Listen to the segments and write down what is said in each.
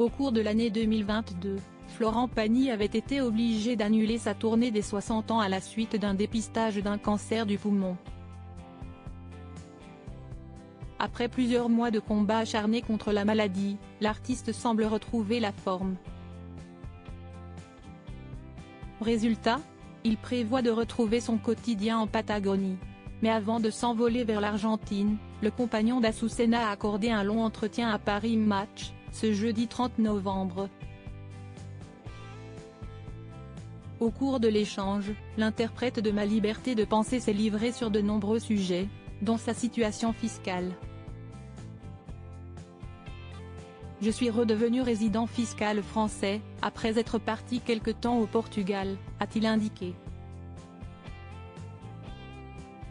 Au cours de l'année 2022, Florent Pagny avait été obligé d'annuler sa tournée des 60 ans à la suite d'un dépistage d'un cancer du poumon. Après plusieurs mois de combat acharné contre la maladie, l'artiste semble retrouver la forme. Résultat, il prévoit de retrouver son quotidien en Patagonie. Mais avant de s'envoler vers l'Argentine, le compagnon d'Azucena a accordé un long entretien à Paris Match, ce jeudi 30 novembre. Au cours de l'échange, l'interprète de Ma liberté de penser s'est livré sur de nombreux sujets, dont sa situation fiscale. Je suis redevenu résident fiscal français, après être parti quelque temps au Portugal, a-t-il indiqué.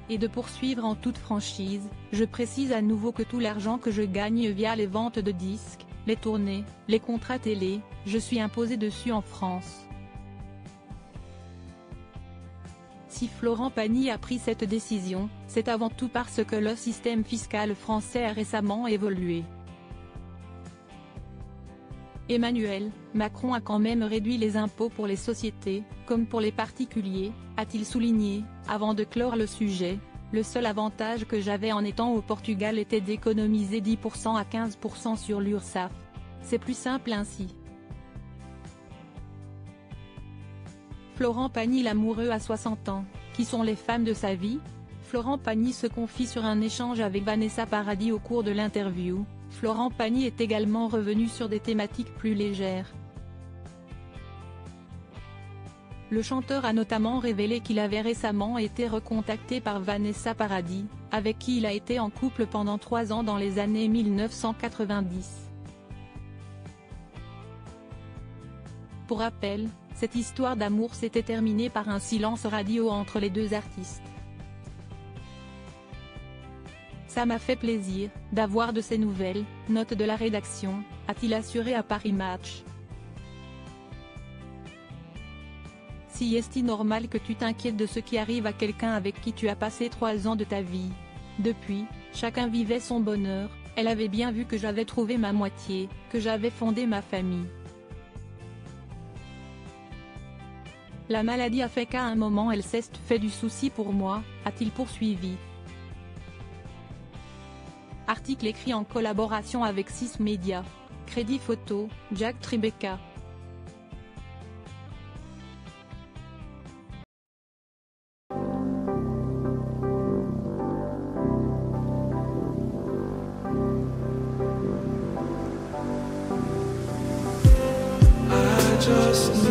Et de poursuivre en toute franchise, je précise à nouveau que tout l'argent que je gagne via les ventes de disques, les tournées, les contrats télé, je suis imposé dessus en France. Si Florent Pagny a pris cette décision, c'est avant tout parce que le système fiscal français a récemment évolué. Emmanuel Macron a quand même réduit les impôts pour les sociétés, comme pour les particuliers, a-t-il souligné, avant de clore le sujet. Le seul avantage que j'avais en étant au Portugal était d'économiser 10% à 15% sur l'URSSAF. C'est plus simple ainsi. Florent Pagny l'amoureux à 60 ans, qui sont les femmes de sa vie? Florent Pagny se confie sur un échange avec Vanessa Paradis au cours de l'interview. Florent Pagny est également revenu sur des thématiques plus légères. Le chanteur a notamment révélé qu'il avait récemment été recontacté par Vanessa Paradis, avec qui il a été en couple pendant 3 ans dans les années 1990. Pour rappel, cette histoire d'amour s'était terminée par un silence radio entre les deux artistes. Ça m'a fait plaisir d'avoir de ces nouvelles, note de la rédaction, a-t-il assuré à Paris Match. Si est-il normal que tu t'inquiètes de ce qui arrive à quelqu'un avec qui tu as passé 3 ans de ta vie? Depuis, chacun vivait son bonheur, elle avait bien vu que j'avais trouvé ma moitié, que j'avais fondé ma famille. La maladie a fait qu'à un moment elle s'est fait du souci pour moi, a-t-il poursuivi. Article écrit en collaboration avec 6 médias. Crédit photo, Jack Tribeca. Just